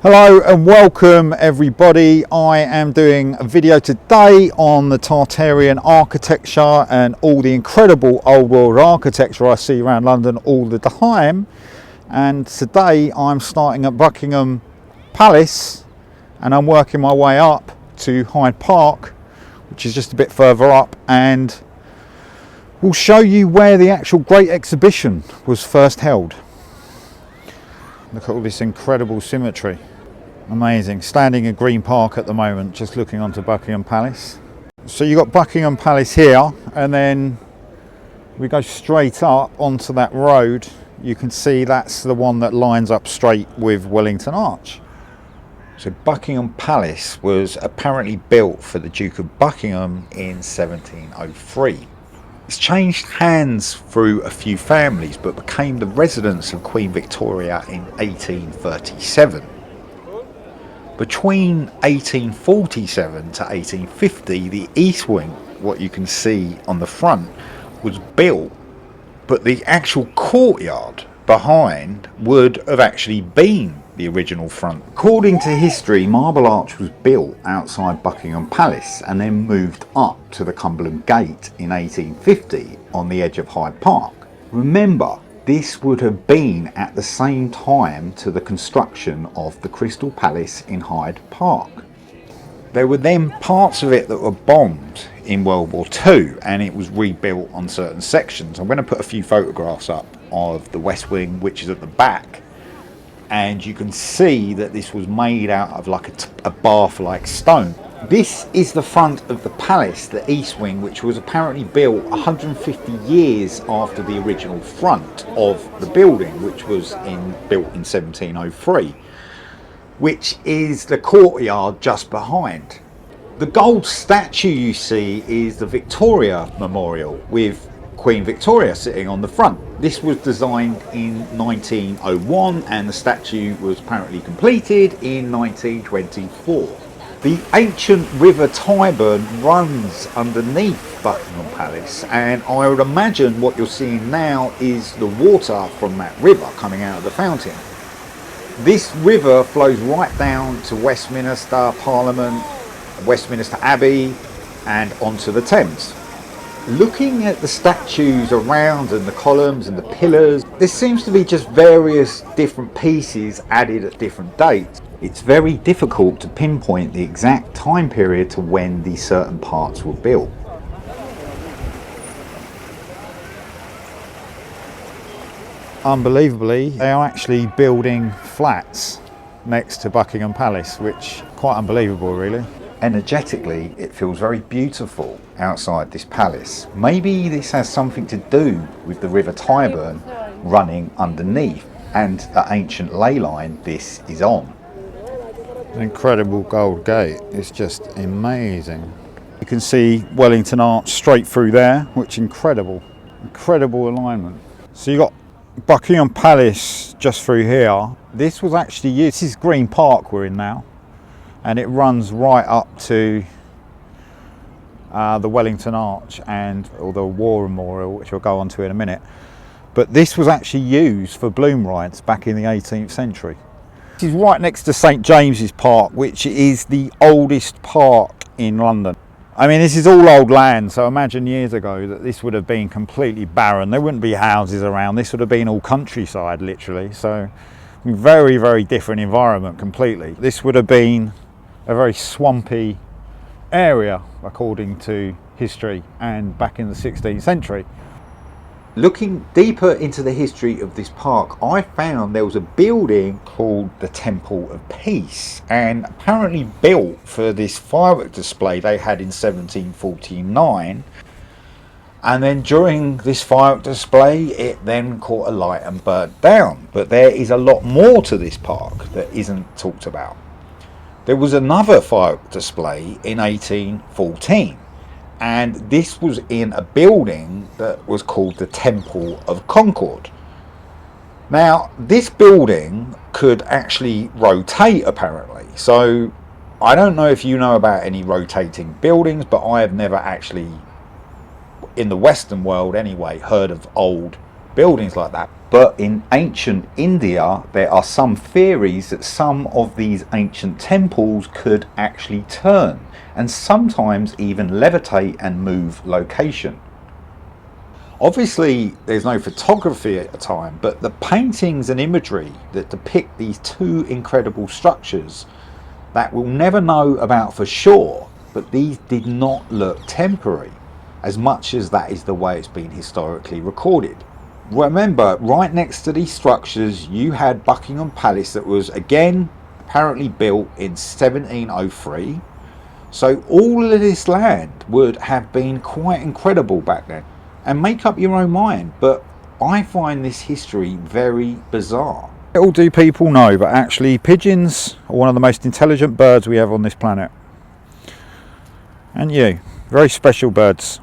Hello and welcome everybody. I am doing a video today on the Tartarian architecture and all the incredible old world architecture I see around London all the time. And today I'm starting at Buckingham Palace and I'm working my way up to Hyde Park, which is just a bit further up, and we'll show you where the actual Great Exhibition was first held. Look at all this incredible symmetry. Amazing. Standing in Green Park at the moment, just looking onto Buckingham Palace. So you've got Buckingham Palace here, and then we go straight up onto that road. You can see that's the one that lines up straight with Wellington Arch. So Buckingham Palace was apparently built for the Duke of Buckingham in 1703. It's changed hands through a few families, but became the residence of Queen Victoria in 1837. Between 1847 to 1850, the east wing, what you can see on the front, was built, but the actual courtyard behind would have actually been the original front. According to history, Marble Arch was built outside Buckingham Palace and then moved up to the Cumberland Gate in 1850 on the edge of Hyde Park. Remember, this would have been at the same time to the construction of the Crystal Palace in Hyde Park. There were then parts of it that were bombed in World War II and it was rebuilt on certain sections. I'm going to put a few photographs up of the West Wing, which is at the back, and you can see that this was made out of like a bath-like stone. This is the front of the palace, the East Wing, which was apparently built 150 years after the original front of the building, which was built in 1703, which is the courtyard just behind. The gold statue you see is the Victoria Memorial with Queen Victoria sitting on the front. This was designed in 1901 and the statue was apparently completed in 1924. The ancient River Tyburn runs underneath Buckingham Palace, and I would imagine what you're seeing now is the water from that river coming out of the fountain. This river flows right down to Westminster Parliament, Westminster Abbey, and onto the Thames. Looking at the statues around and the columns and the pillars, there seems to be just various different pieces added at different dates. It's very difficult to pinpoint the exact time period to when these certain parts were built. Unbelievably, they are actually building flats next to Buckingham Palace, which is quite unbelievable really. Energetically, it feels very beautiful outside this palace. Maybe this has something to do with the River Tyburn running underneath and the ancient ley line this is on. An incredible gold gate. It's just amazing. You can see Wellington Arch straight through there, which incredible alignment. So you got Buckingham Palace just through here. This was actually used, this is Green Park we're in now, and it runs right up to the Wellington Arch or the War Memorial, which we'll go on to in a minute. But this was actually used for bloom rides back in the 18th century. This is right next to St James's Park, which is the oldest park in London. I mean, this is all old land, so imagine years ago that this would have been completely barren. There wouldn't be houses around. This would have been all countryside, literally. So very, very different environment completely. This would have been a very swampy area, according to history, and back in the 16th century. Looking deeper into the history of this park, I found there was a building called the Temple of Peace, and apparently built for this firework display they had in 1749. And then during this firework display, it then caught alight and burnt down. But there is a lot more to this park that isn't talked about. There was another firework display in 1814. And this was in a building that was called the Temple of Concord. Now, this building could actually rotate apparently. So I don't know if you know about any rotating buildings, but I have never actually, in the Western world anyway, heard of old buildings like that. But in ancient India, there are some theories that some of these ancient temples could actually turn and sometimes even levitate and move location. Obviously, there's no photography at the time, but the paintings and imagery that depict these two incredible structures that we'll never know about for sure, but these did not look temporary, as much as that is the way it's been historically recorded. Remember, right next to these structures, you had Buckingham Palace that was, again, apparently built in 1703. So all of this land would have been quite incredible back then. And make up your own mind, but I find this history very bizarre. Little do people know, but actually pigeons are one of the most intelligent birds we have on this planet. And you, very special birds.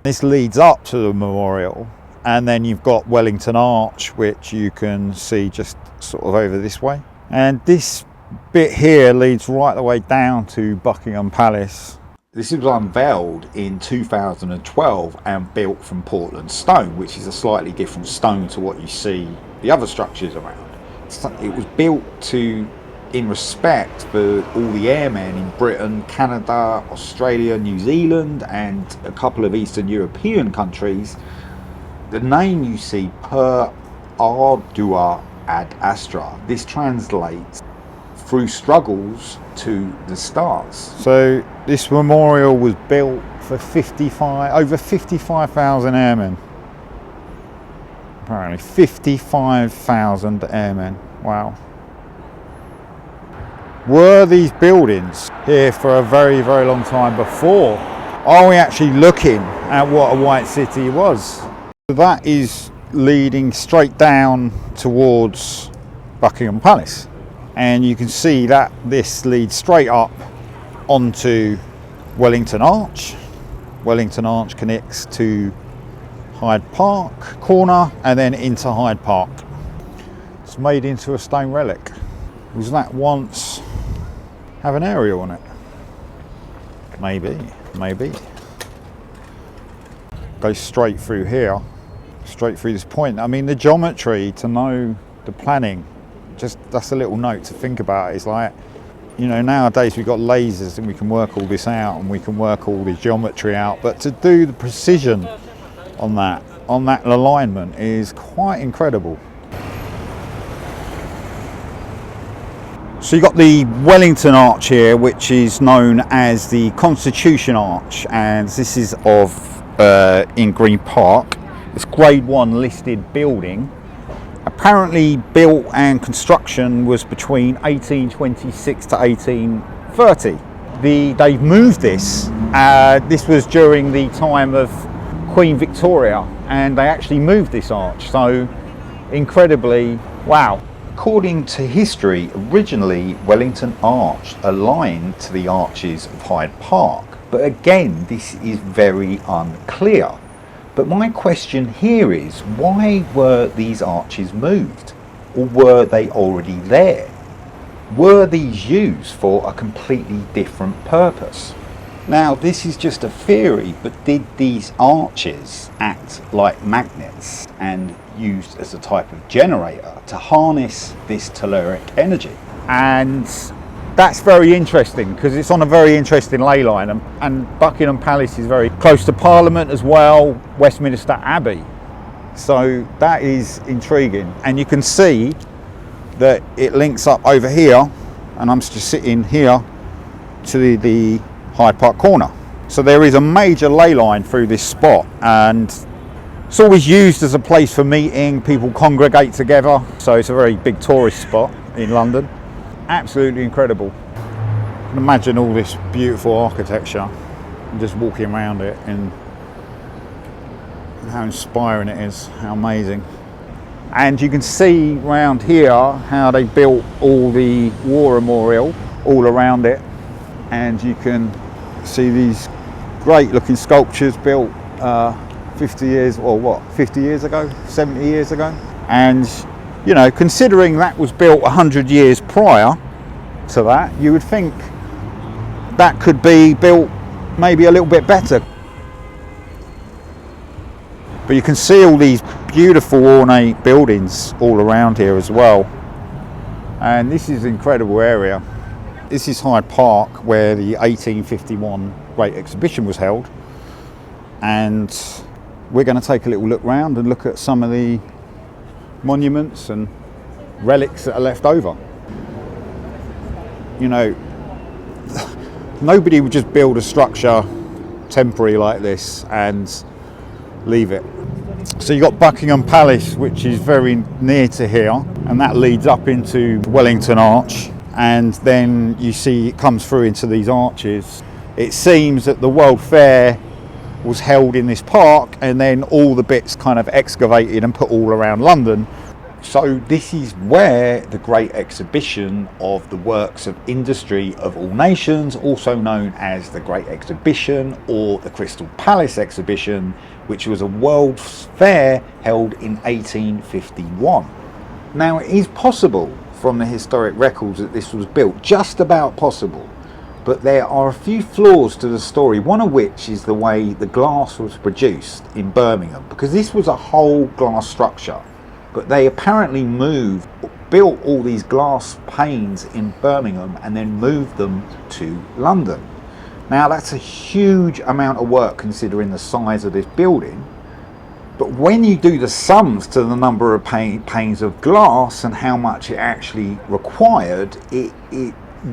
This leads up to the memorial, and then you've got Wellington Arch, which you can see just sort of over this way. And this bit here leads right the way down to Buckingham Palace. This was unveiled in 2012 and built from Portland stone, which is a slightly different stone to what you see the other structures around. It was built in respect for all the airmen in Britain, Canada, Australia, New Zealand, and a couple of Eastern European countries. The name you see, Per Ardua ad Astra, this translates through struggles to the stars. So this memorial was built for over 55,000 airmen. Apparently 55,000 airmen. Wow. Were these buildings here for a very, very long time before? Are we actually looking at what a white city was? That is leading straight down towards Buckingham Palace. And you can see that this leads straight up onto Wellington Arch. Wellington Arch connects to Hyde Park corner and then into Hyde Park. It's made into a stone relic. Was that once have an aerial on it? Maybe. Goes straight through here, straight through this point. I mean, the geometry, to know the planning, just that's a little note to think about. It's like, you know, nowadays we've got lasers and we can work all this out and we can work all the geometry out, but to do the precision on that alignment is quite incredible. So you've got the Wellington Arch here, which is known as the Constitution Arch, and this is in Green Park. It's Grade 1 listed building. Apparently built and construction was between 1826 to 1830. They've moved this. This was during the time of Queen Victoria, and they actually moved this arch. So incredibly, wow. According to history, originally Wellington Arch aligned to the arches of Hyde Park, but again this is very unclear. But my question here is, why were these arches moved? Or were they already there? Were these used for a completely different purpose? Now, this is just a theory, but did these arches act like magnets and used as a type of generator to harness this telluric energy? And that's very interesting because it's on a very interesting ley line, and Buckingham Palace is very close to Parliament as well, Westminster Abbey. So that is intriguing, and you can see that it links up over here, and I'm just sitting here to the Hyde Park corner. So there is a major ley line through this spot, and it's always used as a place for meeting. People congregate together, so it's a very big tourist spot in London. Absolutely incredible. You can imagine all this beautiful architecture and just walking around it, and how inspiring it is, how amazing. And you can see around here how they built all the war memorial all around it, and you can see these great looking sculptures built 50 years ago, 70 years ago. And you know, considering that was built 100 years prior to that, you would think that could be built maybe a little bit better. But you can see all these beautiful ornate buildings all around here as well. And this is an incredible area. This is Hyde Park, where the 1851 Great Exhibition was held. And we're going to take a little look round and look at some of the monuments and relics that are left over. You know, nobody would just build a structure temporary like this and leave it. So you've got Buckingham Palace, which is very near to here, and that leads up into Wellington Arch, and then you see it comes through into these arches. It seems that the World Fair was held in this park, and then all the bits kind of excavated and put all around London. So this is where the Great Exhibition of the Works of Industry of All Nations, also known as the Great Exhibition or the Crystal Palace Exhibition, which was a World's Fair held in 1851. Now, it is possible from the historic records that this was built, just about possible, but there are a few flaws to the story, one of which is the way the glass was produced in Birmingham, because this was a whole glass structure, but they apparently built all these glass panes in Birmingham and then moved them to London. Now, that's a huge amount of work considering the size of this building, but when you do the sums to the number of panes of glass and how much it actually required, it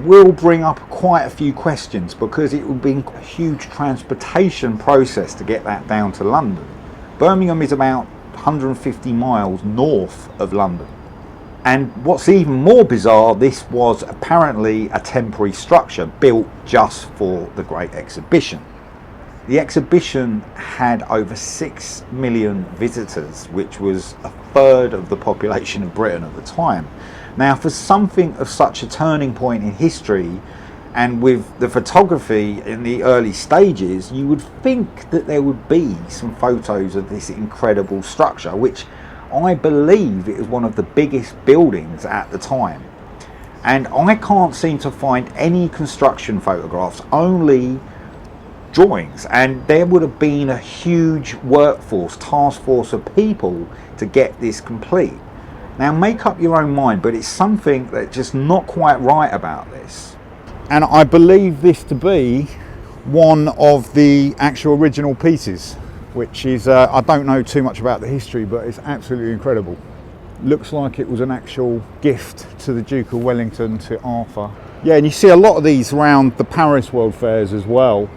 will bring up quite a few questions, because it would be a huge transportation process to get that down to London. Birmingham is about 150 miles north of London. And what's even more bizarre, this was apparently a temporary structure built just for the Great Exhibition. The exhibition had over 6 million visitors, which was a third of the population of Britain at the time. Now, for something of such a turning point in history, and with the photography in the early stages, you would think that there would be some photos of this incredible structure, which I believe it was one of the biggest buildings at the time. And I can't seem to find any construction photographs, only drawings, and there would have been a huge workforce, task force of people to get this complete. Now, make up your own mind, but it's something that's just not quite right about this. And I believe this to be one of the actual original pieces, which is, I don't know too much about the history, but it's absolutely incredible. Looks like it was an actual gift to the Duke of Wellington, to Arthur. Yeah, and you see a lot of these around the Paris World Fairs as well.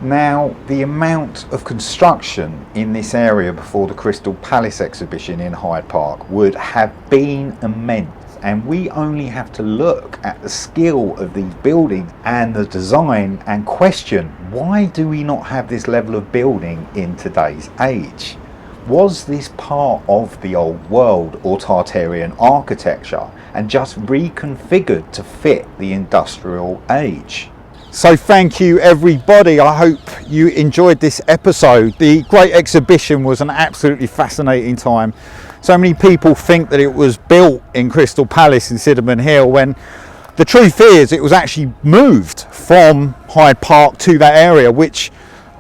Now, the amount of construction in this area before the Crystal Palace exhibition in Hyde Park would have been immense. And we only have to look at the skill of these buildings and the design and question, why do we not have this level of building in today's age? Was this part of the old world or Tartarian architecture and just reconfigured to fit the industrial age? So thank you everybody, I hope you enjoyed this episode. The Great Exhibition was an absolutely fascinating time. So many people think that it was built in Crystal Palace in Sydenham Hill, when the truth is it was actually moved from Hyde Park to that area, which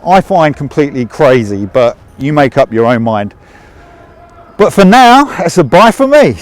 I find completely crazy, but you make up your own mind. But for now, that's a bye for me.